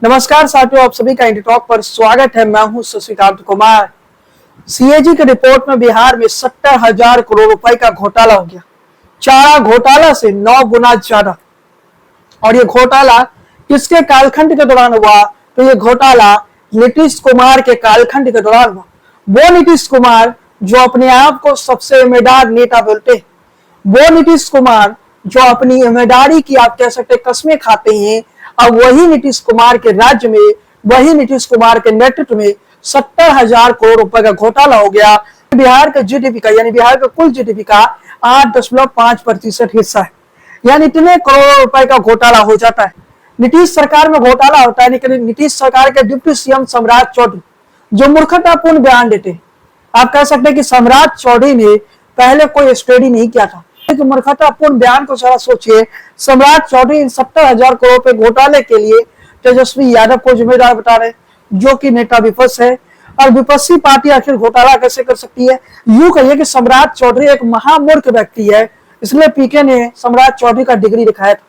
नमस्कार साथियों, आप सभी का इंडी टॉक पर स्वागत है। मैं हूं शशिकांत कुमार। सीएजी की रिपोर्ट में बिहार में 70,000 करोड़ रुपए का घोटाला हो गया। चारा घोटाला से 9 गुना ज्यादा। और ये घोटाला किसके कालखंड के दौरान हुआ? तो ये घोटाला नीतीश कुमार के कालखंड के दौरान हुआ। वो नीतीश कुमार जो अपने आप को सबसे ईमानदार नेता बोलते हैं, वो नीतीश कुमार जो अपनी ईमानदारी की आप कह सकते कस्में खाते हैं, अब वही नीतीश कुमार के राज्य में, वही नीतीश कुमार के नेतृत्व में 70,000 करोड़ रुपए का घोटाला हो गया। बिहार के जीडीपी का यानी बिहार के कुल जीडीपी का 8.5% हिस्सा है। यानी इतने करोड़ रुपए का घोटाला हो जाता है। नीतीश सरकार में घोटाला होता है, लेकिन नीतीश सरकार के डिप्टी सीएम सम्राट चौधरी जो मूर्खतापूर्ण बयान देते, आप कह सकते हैं कि सम्राट चौधरी ने पहले कोई स्टडी नहीं किया था। मूर्खतापूर्ण बयान को जरा सोचिए। सम्राट चौधरी 70,000 करोड़ रुपए घोटाले के लिए तेजस्वी यादव को जिम्मेदार बता रहे, जो कि नेता विपक्ष है। और विपक्षी पार्टी आखिर घोटाला कैसे कर सकती है? यूं कहिए कि सम्राट चौधरी एक महामूर्ख व्यक्ति है, इसलिए पीके ने सम्राट चौधरी का डिग्री दिखाया था।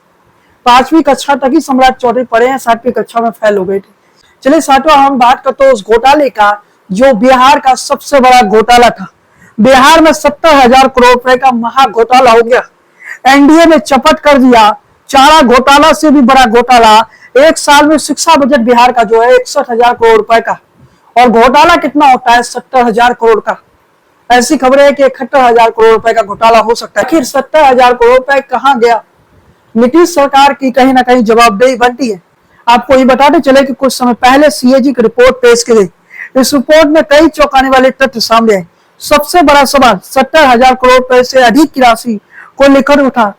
5वीं कक्षा तक ही सम्राट चौधरी पढ़े हैं, 7वीं कक्षा में फेल हो गए थे। चलिए साथियों, हम बात करते हैं उस घोटाले का जो बिहार का सबसे बड़ा घोटाला था। बिहार में 70,000 करोड़ रुपए का महा घोटाला हो गया। एनडीए ने चपट कर दिया। चारा घोटाला से भी बड़ा घोटाला। एक साल में शिक्षा बजट बिहार का जो है 61,000 करोड़ रुपए का। और घोटाला कितना होता है? 70,000 करोड़ का। ऐसी खबरें है कि 71,000 करोड़ रुपए का घोटाला हो सकता है। आखिर 70,000 करोड़ रुपए कहां गया? नीतीश सरकार की कहीं ना कहीं जवाबदेही बनती है। आपको ये बताते चले कि कुछ समय पहले सीएजी की रिपोर्ट पेश की गई। इस रिपोर्ट में कई चौंकाने वाले तथ्य सामने आए। सबसे बड़ा सवाल 70,000 करोड़ रुपए से अधिक की राशि को लेकर उठा,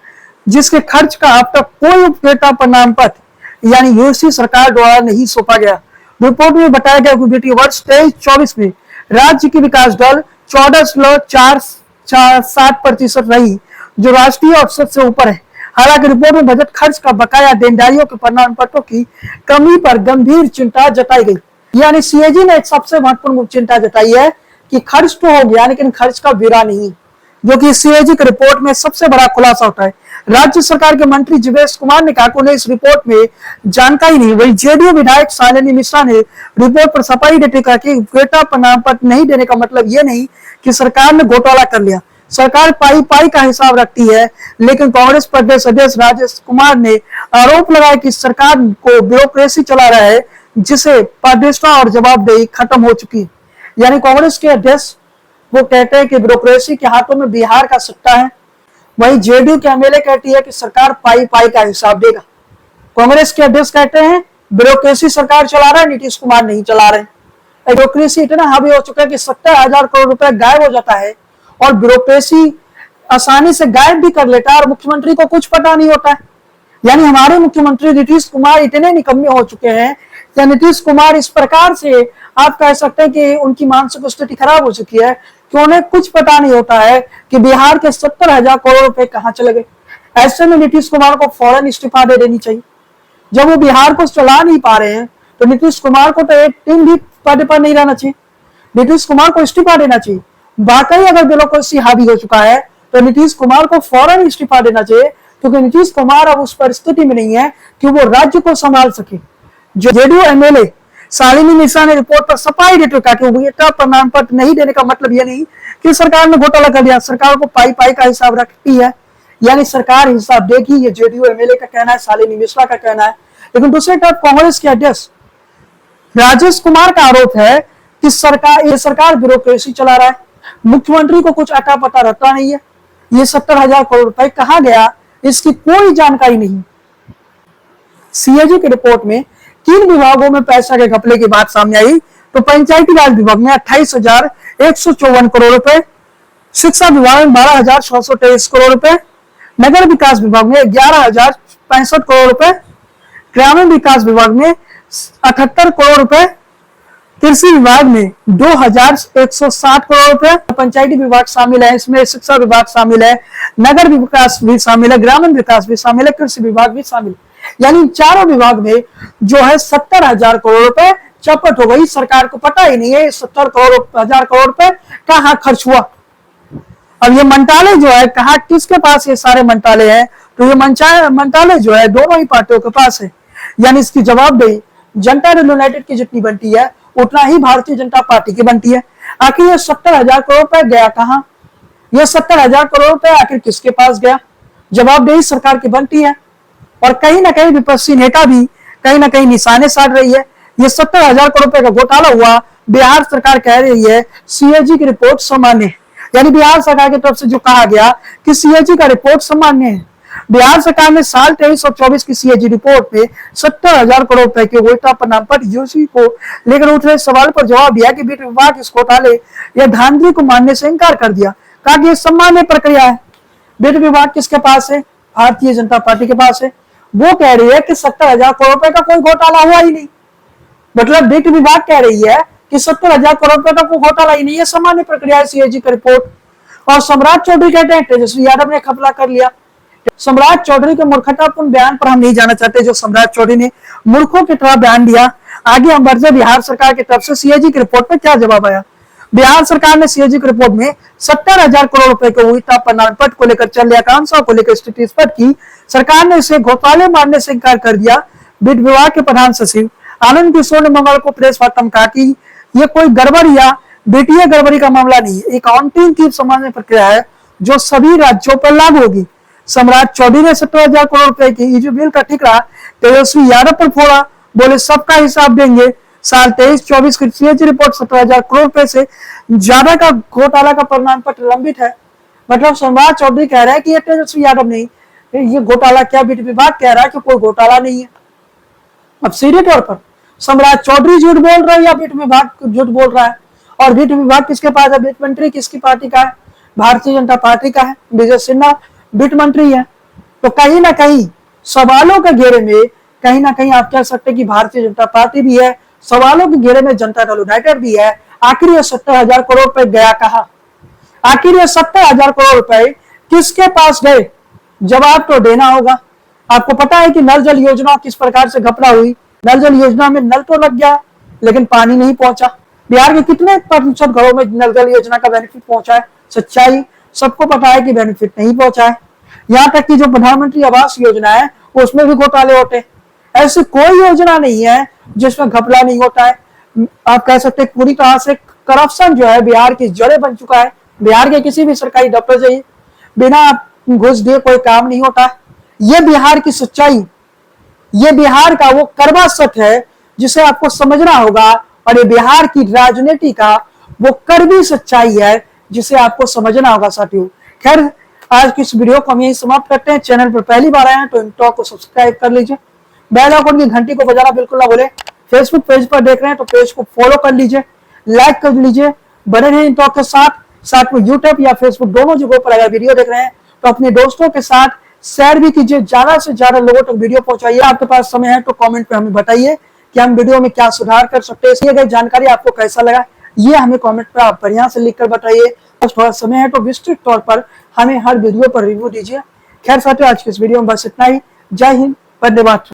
जिसके खर्च का अब तक कोई उपभोक्ता प्रमाण पत्र यानी यूसी सरकार द्वारा नहीं सौंपा गया। रिपोर्ट में बताया गया कि वित्तीय वर्ष 23-24 में राज्य की विकास दर 14.47% रही, जो राष्ट्रीय औसत से ऊपर है। हालांकि रिपोर्ट में बजट खर्च का बकाया देनदारियों के प्रमाण पत्रों की कमी पर गंभीर चिंता जताई गई। यानी सीएजी ने एक सबसे महत्वपूर्ण चिंता जताई है कि खर्च तो हो गया, लेकिन खर्च का ब्यौरा नहीं, जो कि सीएजी की रिपोर्ट में सबसे बड़ा खुलासा होता है। राज्य सरकार के मंत्री जीवेश कुमार ने कहा कि उन्हें इस रिपोर्ट में जानकारी नहीं। वही जेडीयू विधायक शालिनी मिश्रा ने रिपोर्ट पर सफाई देते कहा कि उपभोक्ता प्रमाण पत्र नहीं देने का मतलब ये नहीं कि सरकार ने घोटाला कर लिया। सरकार पाई पाई का हिसाब रखती है। लेकिन कांग्रेस प्रदेश अध्यक्ष राजेश कुमार ने आरोप लगाया कि सरकार को ब्यूरोक्रेसी चला रहा है, जिसे पारदर्शिता और जवाबदेही खत्म हो चुकी है। यानी कांग्रेस के अध्यक्ष वो कहते हैं कि ब्यूरोक्रेसी के हाथों में बिहार का सत्ता है। वहीं जेडीयू के एमएलए कहती है कि सरकार पाई पाई का हिसाब देगा। कांग्रेस के अध्यक्ष कहते हैं ब्यूरोक्रेसी सरकार चला रहा है, नीतीश कुमार नहीं चला रहे। ब्यूरोक्रेसी इतना हावी हो चुका है कि 70,000 करोड़ रुपए गायब हो जाता है और ब्यूरोक्रेसी आसानी से गायब भी कर लेता है और मुख्यमंत्री को कुछ पता नहीं होता है। यानी हमारे मुख्यमंत्री नीतीश कुमार इतने निकम्मे हो चुके हैं या नीतीश कुमार इस प्रकार से आप कह सकते हैं कि उनकी मानसिक स्थिति खराब हो चुकी है कि उन्हें कुछ पता नहीं होता है कि बिहार के 70,000 करोड़ रुपए कहां चले गए। ऐसे में नीतीश कुमार को फौरन इस्तीफा दे देनी चाहिए। जब वो बिहार को चला नहीं पा रहे हैं तो नीतीश कुमार को तो एक दिन भी पद पर नहीं रहना चाहिए। नीतीश कुमार को इस्तीफा देना चाहिए। वाकई अगर ब्यूरोक्रेसी हावी हो चुका है तो नीतीश कुमार को फौरन इस्तीफा देना चाहिए, क्योंकि नीतीश कुमार अब उस परिस्थिति में नहीं है कि वो राज्य को संभाल सके। जेडीयू एमएलए शालिनी मिश्रा ने रिपोर्ट पर सफाई देते कहा कि उपभोक्ता प्रमाण पत्र नहीं देने का मतलब यह नहीं कि सरकार ने घोटाला कर दिया। सरकार को पाई पाई का हिसाब रखती है, यानी सरकार हिसाब देगी। ये जेडीयू एमएलए का कहना है, शालिनी मिश्रा का कहना है। लेकिन दूसरी तरफ कांग्रेस के अध्यक्ष राजेश कुमार का आरोप है कि सरकार ब्यूरोक्रेसी चला रहा है, मुख्यमंत्री को कुछ अता पता रहता नहीं है। ये 70,000 करोड़ रुपए कहां गया, इसकी कोई जानकारी नहीं। सीएजी की रिपोर्ट में 3 विभागों में पैसा के घपले की बात सामने आई। तो पंचायती राज विभाग में 28,154 करोड़ रुपए, शिक्षा विभाग में 12,623 करोड़ रुपए, नगर विकास विभाग में 11,065 करोड़ रुपए, ग्रामीण विकास विभाग में 78 करोड़ रुपए, कृषि विभाग में 2,160 करोड़ रुपए। पंचायती विभाग शामिल है, इसमें शिक्षा विभाग शामिल है, नगर विकास भी शामिल है, ग्रामीण विकास भी शामिल है, कृषि विभाग भी शामिल है। यानी चारों विभाग में जो है 70,000 करोड़ रुपए चपट हो गई। सरकार को पता ही नहीं है 70,000 करोड़ रुपए कहाँ खर्च हुआ। अब ये मंत्रालय जो है कहा, किसके पास ये सारे मंत्रालय हैं? तो ये मंत्रालय जो है दोनों ही पार्टियों के पास है। यानी इसकी जवाबदेही जनता दल यूनाइटेड की जितनी बनती है उतना ही भारतीय जनता पार्टी की बनती है। आखिर ये 70,000 करोड़ रुपए गया कहां? ये 70,000 करोड़ रुपए आखिर किसके पास गया? जवाबदेही सरकार की बनती है। और कहीं ना कहीं विपक्षी नेता भी कहीं ना कहीं निशाने साध रही है। ये 70,000 करोड़ रुपए का घोटाला हुआ, बिहार सरकार कह रही है सीएजी की रिपोर्ट सामान्य है। यानी बिहार सरकार की तरफ से जो कहा गया कि सीएजी का रिपोर्ट सामान्य है। बिहार सरकार ने साल 23 और 24 की सीएजी रिपोर्ट में 70,000 करोड़ रुपए के उल्टा परिणाम पर यूसी को लेकर उठ रहे सवाल पर जवाब दिया कि वित्त विभाग इस घोटाले या धांधली को मानने से इनकार कर दिया। कहा कि यह सामान्य प्रक्रिया है। वित्त विभाग किसके पास है? भारतीय जनता पार्टी के पास है। वो कह रही है कि 70,000 करोड़ रुपए का कोई घोटाला हुआ ही नहीं। मतलब वित्त विभाग कह रही है कि 70,000 करोड़ रुपए का कोई घोटाला ही नहीं है, सामान्य प्रक्रिया है सीएजी की रिपोर्ट। और सम्राट चौधरी कहते हैं तेजस्वी यादव ने खबला कर लिया। सम्राट चौधरी के मूर्खतापूर्ण बयान पर हम नहीं जाना चाहते, जो सम्राट चौधरी ने मूर्खों की तरह बयान दिया। आगे हम बढ़ते बिहार सरकार की तरफ से सीएजी की रिपोर्ट में क्या जवाब आया। बिहार सरकार ने सीएजी की रिपोर्ट में 70,000 करोड़ रुपए के उल्टा परिणाम पट को लेकर चल रही आकांक्षाओं को लेकर स्थिति स्पष्ट की। सरकार ने इसे घोटाले मानने से इनकार कर दिया। वित्त विभाग के प्रधान सचिव आनंद किशोर ने मंगल को प्रेस वार्ता में कहा कि यह कोई गड़बड़ या वित्तीय गड़बड़ी का मामला नहीं है, एक अकाउंटिंग की सामान्य प्रक्रिया है जो सभी राज्यों पर लागू होगी। सम्राट चौधरी ने 70,000 करोड़ रुपए की ईजी बिल का ठिकरा तेजस्वी यादव पर फोड़ा। बोले सबका हिसाब देंगे। साल 23-24 की सीएजी रिपोर्ट 70,000 करोड़ रुपए से ज्यादा का घोटाला का परिणाम पत्र लंबित है। मतलब सम्राट चौधरी कह रहे हैं कि ये तेजस्वी यादव नहीं, ये घोटाला क्या वित्त विभाग कह रहा है कि कोई घोटाला नहीं है। अब सीधे तौर पर सम्राट चौधरी झूठ बोल रहा है या वित्त विभाग झूठ बोल रहा है? और वित्त विभाग किसके पास है? वित्त मंत्री किसकी पार्टी का है? भारतीय जनता पार्टी का है। विजय सिन्हा वित्त मंत्री है। तो कहीं ना कहीं सवालों के घेरे में कहीं ना कहीं आप कह सकते हैं कि भारतीय जनता पार्टी भी है, सवालों के घेरे में जनता दल यूनाइटेड भी है। आखिर ये 70,000 करोड़ रुपए गया कहां? आखिर ये 70,000 करोड़ रुपए किसके पास गए? जवाब तो देना होगा। आपको पता है कि नल जल योजना किस प्रकार से घपला हुई। नल जल योजना में नल तो लग गया लेकिन पानी नहीं पहुंचा। बिहार के कितने प्रतिशत घरों में नल जल योजना का बेनिफिट पहुंचा है? सच्चाई सबको पता है कि बेनिफिट नहीं पहुंचा है। यहाँ तक कि जो प्रधानमंत्री आवास योजना है उसमें भी घोटाले होते हैं। ऐसी कोई योजना नहीं है जिसमें घपला नहीं होता है। आप कह सकते हैं पूरी तरह से करप्शन जो है बिहार की जड़ें बन चुका है। बिहार के किसी भी सरकारी दफ्तर से बिना घुस दिए कोई काम नहीं होता। ये बिहार की सच्चाई, ये बिहार का वो कड़वा सत्य है जिसे आपको समझना होगा। और ये बिहार की राजनीति का वो कड़वी सच्चाई है जिसे आपको समझना होगा साथियों। खैर आज की इस वीडियो को हम यही समाप्त करते हैं। चैनल पर पहली बार आए हैं तो टॉक को सब्सक्राइब कर लीजिए, बेल आइकन की घंटी को बजाना बिल्कुल ना भूलें। फेसबुक पेज पर देख रहे हैं तो पेज को फॉलो कर लीजिए, लाइक कर लीजिए, बने रहिए टॉक के साथ में यूट्यूब या फेसबुक दोनों जगहों पर अगर वीडियो देख रहे हैं तो अपने दोस्तों के साथ शेयर भी कीजिए, ज्यादा से ज्यादा लोगों तक वीडियो पहुंचाइए। आपके पास समय है तो कमेंट पे हमें बताइए कि हम वीडियो में क्या सुधार कर सकते हैं। ये जानकारी आपको कैसा लगा ये हमें कमेंट पे आप बढ़िया से लिखकर बताइए। तो थोड़ा समय है तो विस्तृत तौर पर हमें हर वीडियो पर रिव्यू दीजिए। खैर साथियों आज की इस वीडियो में बस इतना ही। जय हिंद, वंदे मातरम।